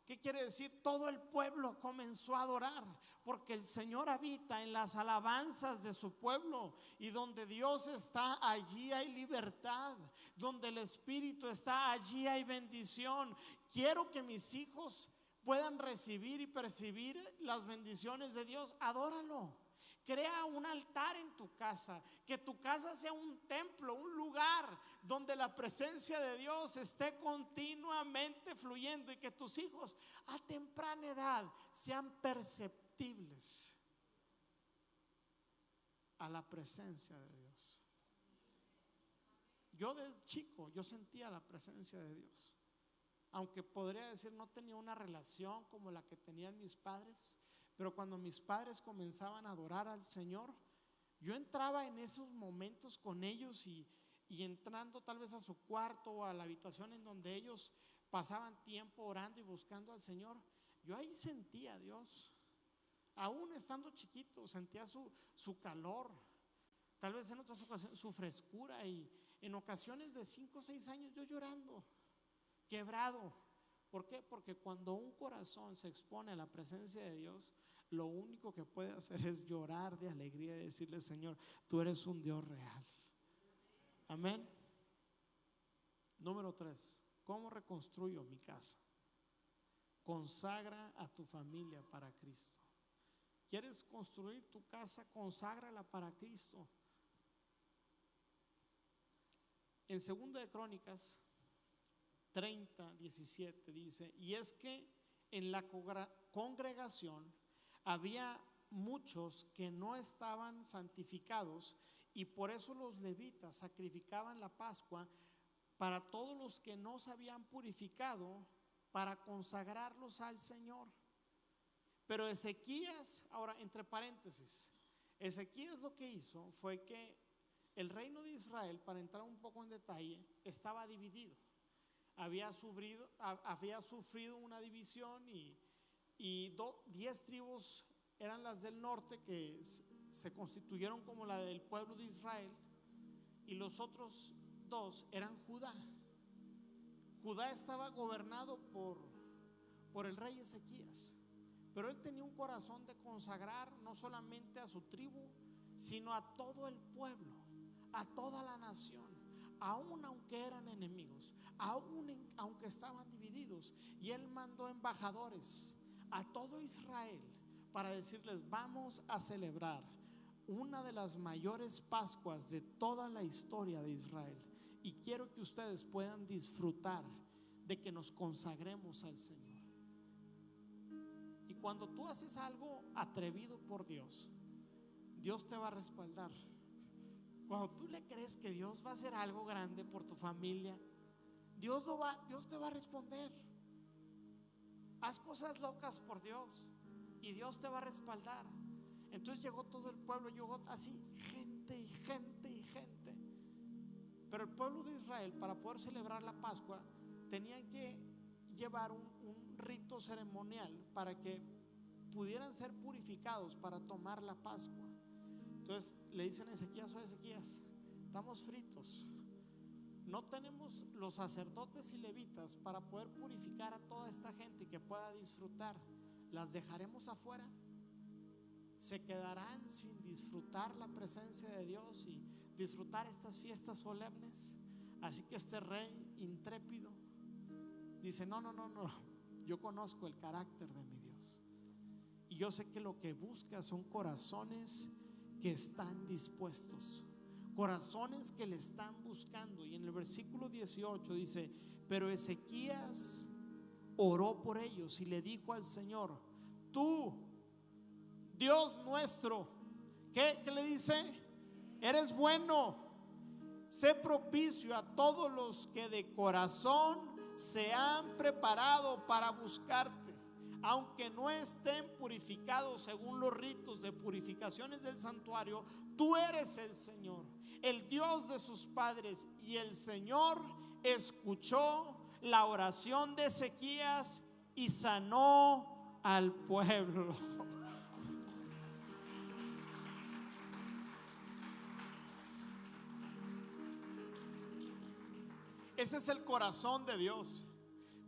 ¿Qué quiere decir? Todo el pueblo comenzó a adorar, porque el Señor habita en las alabanzas de su pueblo, y donde Dios está, allí hay libertad. Donde el Espíritu está, allí hay bendición. Quiero que mis hijos puedan recibir y percibir las bendiciones de Dios. Adóralo. Crea un altar en tu casa, que tu casa sea un templo, un lugar donde la presencia de Dios esté continuamente fluyendo, y que tus hijos a temprana edad sean perceptibles a la presencia de Dios. Yo desde chico, yo sentía la presencia de Dios, aunque podría decir no tenía una relación como la que tenían mis padres. Pero cuando mis padres comenzaban a adorar al Señor, yo entraba en esos momentos con ellos, y entrando tal vez a su cuarto o a la habitación en donde ellos pasaban tiempo orando y buscando al Señor, yo ahí sentía a Dios. Aún estando chiquito sentía su calor, tal vez en otras ocasiones su frescura, y en ocasiones de 5 o 6 años yo llorando, quebrado. ¿Por qué? Porque cuando un corazón se expone a la presencia de Dios, lo único que puede hacer es llorar de alegría y decirle: Señor, tú eres un Dios real. Amén. Número 3, ¿cómo reconstruyo mi casa? Consagra a tu familia para Cristo. ¿Quieres construir tu casa? Conságrala para Cristo. En 2 de Crónicas 30:17 dice: y es que en la congregación había muchos que no estaban santificados, y por eso los levitas sacrificaban la Pascua para todos los que no se habían purificado, para consagrarlos al Señor. Pero Ezequías, ahora entre paréntesis, Ezequías lo que hizo fue que el reino de Israel, para entrar un poco en detalle, estaba dividido. Había sufrido una división, y 10 tribus eran las del norte, que se constituyeron como la del pueblo de Israel, y los otros 2 eran Judá. Judá estaba gobernado por el rey Ezequías, pero él tenía un corazón de consagrar no solamente a su tribu, sino a todo el pueblo, a toda la nación. Aún aunque eran enemigos, aunque estaban divididos, y él mandó embajadores a todo Israel para decirles: vamos a celebrar una de las mayores Pascuas de toda la historia de Israel, y quiero que ustedes puedan disfrutar de que nos consagremos al Señor. Y cuando tú haces algo atrevido por Dios, Dios te va a respaldar. Cuando tú le crees que Dios va a hacer algo grande por tu familia, Dios te va a responder. Haz cosas locas por Dios y Dios te va a respaldar. Entonces llegó todo el pueblo, llegó así gente y gente y gente. Pero el pueblo de Israel, para poder celebrar la Pascua, tenían que llevar un rito ceremonial para que pudieran ser purificados para tomar la Pascua. Entonces le dicen a Ezequías: oye Ezequías, estamos fritos, no tenemos los sacerdotes y levitas para poder purificar a toda esta gente y que pueda disfrutar. ¿Las dejaremos afuera? ¿Se quedarán sin disfrutar la presencia de Dios y disfrutar estas fiestas solemnes? Así que este rey intrépido dice: no, yo conozco el carácter de mi Dios, y yo sé que lo que busca son corazones que están dispuestos, corazones que le están buscando. Y en el versículo 18 dice: pero Ezequías oró por ellos y le dijo al Señor: tú, Dios nuestro, ¿qué le dice? Eres bueno, sé propicio a todos los que de corazón se han preparado para buscarte. aunque no estén purificados según los ritos de purificaciones del santuario, tú eres el Señor, el Dios de sus padres. Y el Señor escuchó la oración de Ezequías y sanó al pueblo. Ese es el corazón de Dios.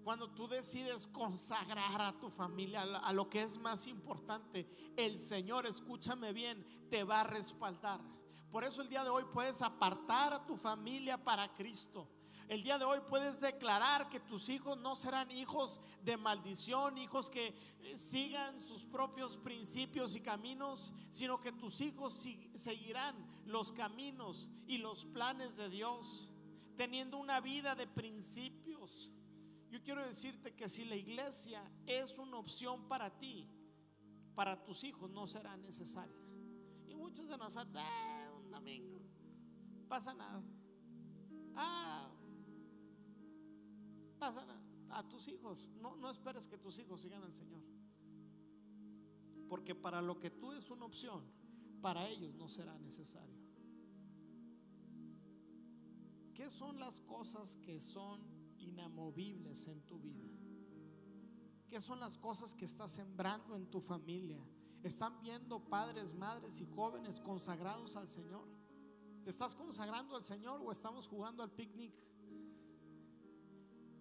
Cuando tú decides consagrar a tu familia a lo que es más importante, el Señor, escúchame bien, te va a respaldar. Por eso el día de hoy puedes apartar a tu familia para Cristo. El día de hoy puedes declarar que tus hijos no serán hijos de maldición, hijos que sigan sus propios principios y caminos, sino que tus hijos seguirán los caminos y los planes de Dios, teniendo una vida de principios. Yo quiero decirte que si la iglesia es una opción para ti, para tus hijos no será necesaria. Y muchos de nosotros, un domingo, pasa nada. Pasa nada. A tus hijos, no esperes que tus hijos sigan al Señor, porque para lo que tú es una opción, para ellos no será necesario. ¿Qué son las cosas que son inamovibles en tu vida? ¿Qué son las cosas que estás sembrando en tu familia? ¿Están viendo padres, madres y jóvenes consagrados al Señor? ¿Te estás consagrando al Señor o estamos jugando al picnic?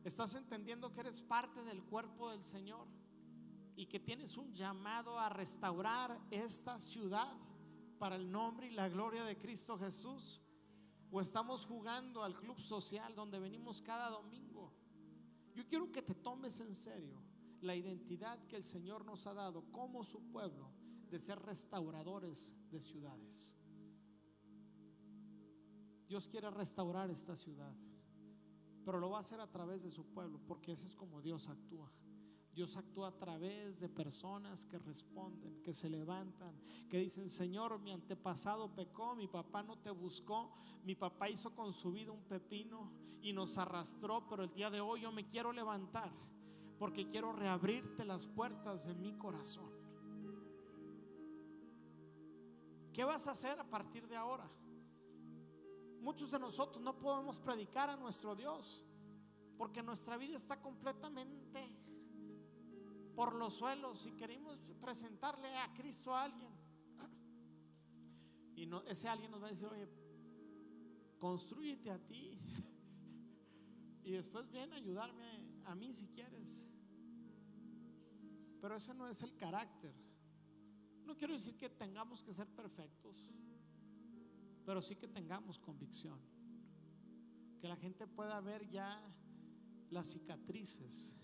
¿Estás entendiendo que eres parte del cuerpo del Señor y que tienes un llamado a restaurar esta ciudad para el nombre y la gloria de Cristo Jesús? ¿O estamos jugando al club social donde venimos cada domingo? Yo quiero que te tomes en serio la identidad que el Señor nos ha dado como su pueblo, de ser restauradores de ciudades. Dios quiere restaurar esta ciudad, pero lo va a hacer a través de su pueblo, porque ese es como Dios actúa. Dios actúa a través de personas que responden, que se levantan, que dicen: Señor, mi antepasado pecó, mi papá no te buscó, mi papá hizo con su vida un pepino y nos arrastró, pero el día de hoy yo me quiero levantar porque quiero reabrirte las puertas de mi corazón. ¿Qué vas a hacer a partir de ahora? Muchos de nosotros no podemos predicar a nuestro Dios porque nuestra vida está completamente por los suelos y queremos presentarle a Cristo a alguien. Y no, ese alguien nos va a decir: oye, constrúyete a ti y después ven a ayudarme a mí si quieres. Pero ese no es el carácter. No quiero decir que tengamos que ser perfectos, pero sí que tengamos convicción, que la gente pueda ver ya las cicatrices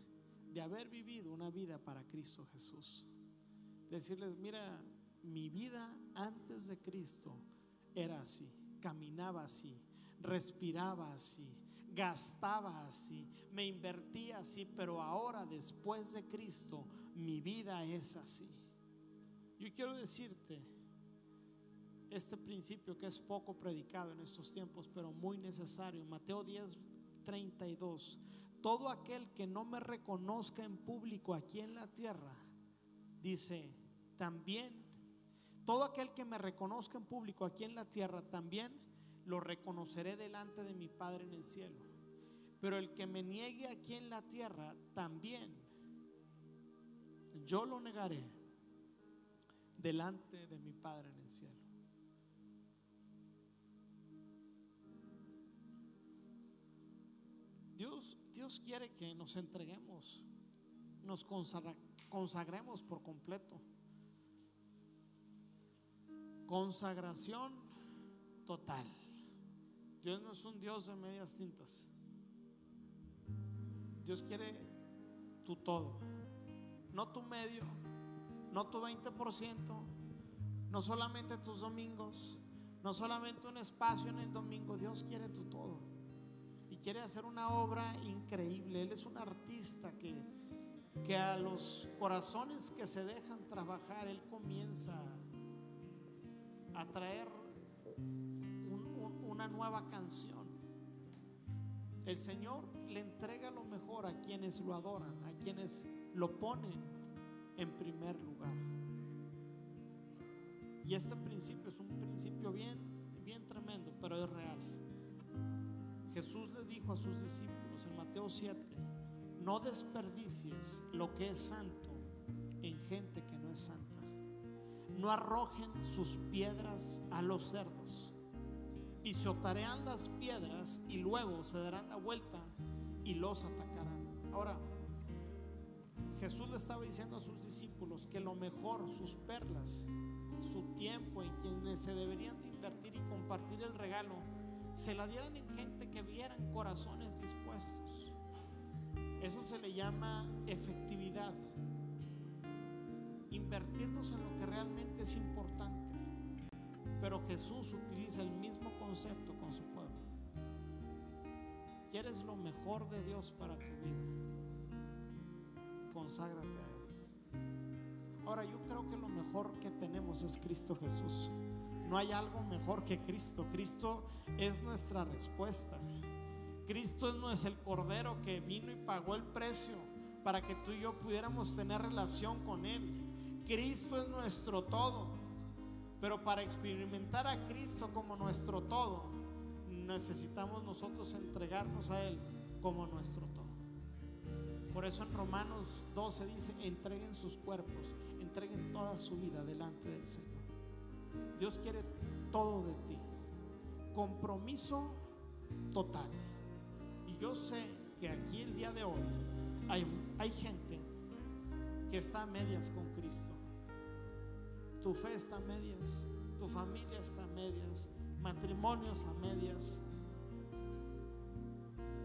de haber vivido una vida para Cristo Jesús. Decirles: mira, mi vida antes de Cristo era así, caminaba así, respiraba así, gastaba así, me invertía así, pero ahora después de Cristo mi vida es así. Yo quiero decirte este principio que es poco predicado en estos tiempos, pero muy necesario. Mateo 10:32: todo aquel que no me reconozca en público aquí en la tierra, dice, también todo aquel que me reconozca en público aquí en la tierra, también lo reconoceré delante de mi Padre en el cielo. Pero el que me niegue aquí en la tierra, también yo lo negaré delante de mi Padre en el cielo. Dios quiere que nos entreguemos, nos consagremos por completo. Consagración total. Dios no es un Dios de medias tintas. Dios quiere tu todo, no tu medio, no tu 20%, no solamente tus domingos, no solamente un espacio en el domingo. Dios quiere tu todo y quiere hacer una obra increíble. Él es un artista que a los corazones que se dejan trabajar, Él comienza a traer una nueva canción. El Señor le entrega lo mejor a quienes lo adoran, a quienes lo ponen en primer lugar. Y este principio es un principio bien tremendo, pero es real. Jesús le dijo a sus discípulos en Mateo 7: no desperdicies lo que es santo en gente que no es santa. No arrojen sus piedras a los cerdos. Pisotearán las piedras y luego se darán la vuelta y los atacarán. Ahora, Jesús le estaba diciendo a sus discípulos que lo mejor, sus perlas, su tiempo en quienes se deberían de invertir y compartir el regalo, se la dieran en gente que vieran corazones dispuestos. Eso se le llama efectividad. Invertirnos en lo que realmente es importante. Pero Jesús utiliza el mismo concepto con su pueblo. ¿Quieres lo mejor de Dios para tu vida? Conságrate a Él. Ahora, yo creo que lo mejor que tenemos es Cristo Jesús. No hay algo mejor que Cristo. Cristo es nuestra respuesta. Cristo no es el cordero que vino y pagó el precio para que tú y yo pudiéramos tener relación con Él. Cristo es nuestro todo. Pero para experimentar a Cristo como nuestro todo, necesitamos nosotros entregarnos a Él como nuestro todo. Por eso en Romanos 12 dice: entreguen sus cuerpos, entreguen toda su vida delante del Señor. Dios quiere todo de ti. Compromiso total. Y yo sé que aquí el día de hoy hay gente que está a medias con Cristo. Tu fe está a medias, tu familia está a medias, matrimonios a medias.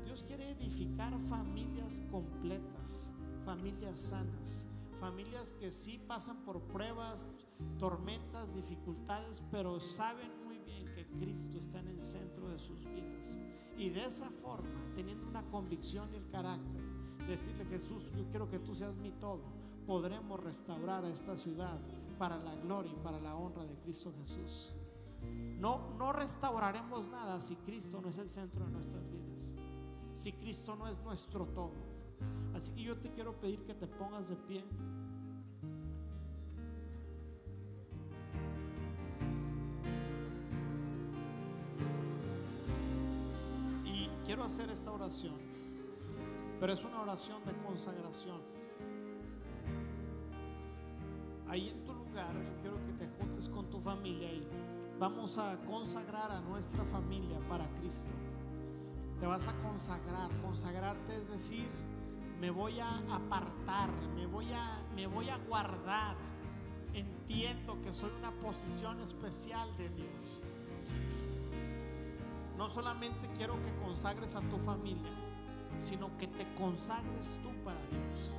Dios quiere edificar familias completas, familias sanas, familias que sí pasan por pruebas, tormentas, dificultades, pero saben muy bien que Cristo está en el centro de sus vidas. Y de esa forma, teniendo una convicción y el carácter, decirle: Jesús, yo quiero que tú seas mi todo, podremos restaurar a esta ciudad para la gloria y para la honra de Cristo Jesús. No restauraremos nada si Cristo no es el centro de nuestras vidas, si Cristo no es nuestro todo. Así que yo te quiero pedir que te pongas de pie. Y quiero hacer esta oración, pero es una oración de consagración. Ahí en tu lugar, yo quiero que te juntes con tu familia y vamos a consagrar a nuestra familia para Cristo. Te vas a consagrar. Consagrarte es decir: me voy a apartar, me voy a guardar. Entiendo que soy una posición especial de Dios. No solamente quiero que consagres a tu familia, sino que te consagres tú para Dios.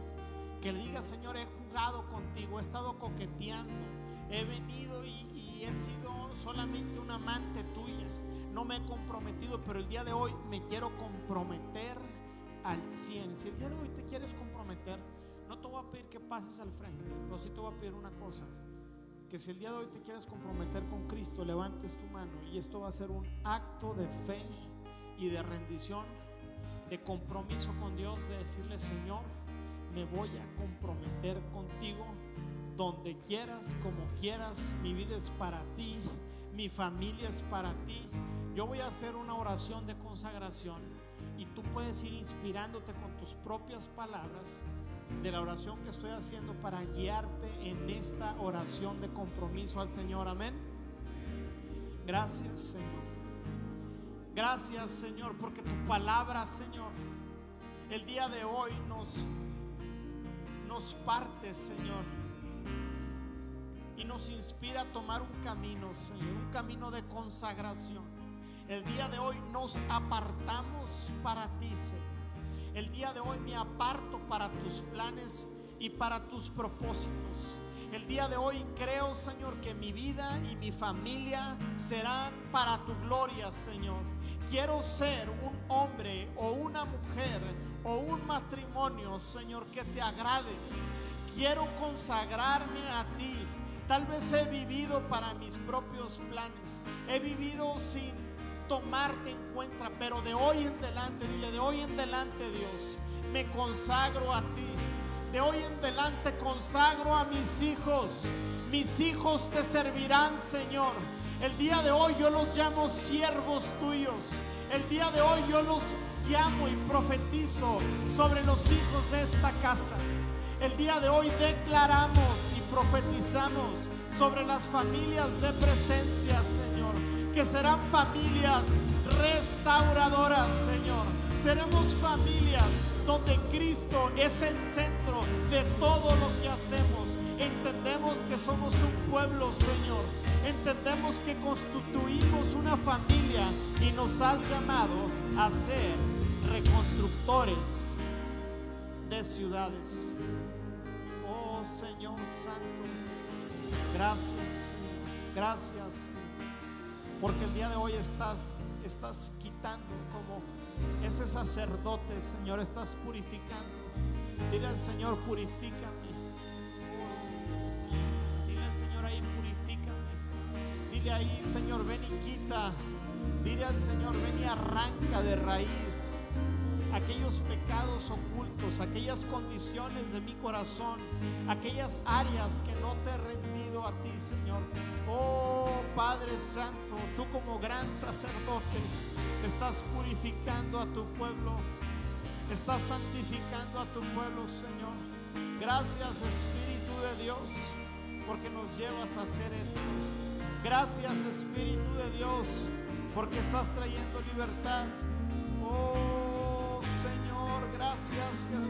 Que le digas: Señor, he jugado contigo, he estado coqueteando, he venido y he sido solamente un amante tuya, no me he comprometido, pero el día de hoy me quiero comprometer al 100. Si el día de hoy te quieres comprometer, no te voy a pedir que pases al frente, pero sí te voy a pedir una cosa: que si el día de hoy te quieres comprometer con Cristo, levantes tu mano, y esto va a ser un acto de fe y de rendición, de compromiso con Dios, de decirle: Señor, me voy a comprometer contigo donde quieras, como quieras. Mi vida es para ti, mi familia es para ti. Yo voy a hacer una oración de consagración y tú puedes ir inspirándote con tus propias palabras de la oración que estoy haciendo para guiarte en esta oración de compromiso al Señor. Amén. Gracias, Señor. Gracias, Señor, porque tu palabra, Señor, el día de hoy nos parte, Señor, y nos inspira a tomar un camino, Señor, un camino de consagración. El día de hoy nos apartamos para ti, Señor. El día de hoy me aparto para tus planes y para tus propósitos. El día de hoy creo, Señor, que mi vida y mi familia serán para tu gloria, Señor. Quiero ser un hombre o una mujer o un matrimonio, Señor, que te agrade. Quiero consagrarme a ti. Tal vez he vivido para mis propios planes, he vivido sin tomarte en cuenta, pero de hoy en adelante, dile: de hoy en adelante, Dios, me consagro a ti. De hoy en adelante consagro a mis hijos. Mis hijos te servirán, Señor. El día de hoy yo los llamo siervos tuyos. El día de hoy yo los llamo y profetizo sobre los hijos de esta casa. El día de hoy declaramos y profetizamos sobre las familias de presencia, Señor, que serán familias restauradoras, Señor. Seremos familias donde Cristo es el centro de todo lo que hacemos. Entendemos que somos un pueblo, Señor. Entendemos que constituimos una familia y nos has llamado a ser reconstructores de ciudades. Oh Señor Santo, gracias, Señor. Gracias, Señor, porque el día de hoy estás quitando como ese sacerdote, Señor. Estás purificando. Dile al Señor: purifícame. Dile al Señor ahí: purifícame. Dile ahí: Señor, ven y quita. Dile al Señor: ven y arranca de raíz aquellos pecados ocultos, aquellas condiciones de mi corazón, aquellas áreas que no te he rendido a ti, Señor. Oh Padre Santo, tú como gran sacerdote estás purificando a tu pueblo, estás santificando a tu pueblo, Señor. Gracias, Espíritu de Dios, porque nos llevas a hacer esto. Gracias, Espíritu de Dios, porque estás trayendo libertad. Oh Señor, gracias, Jesús.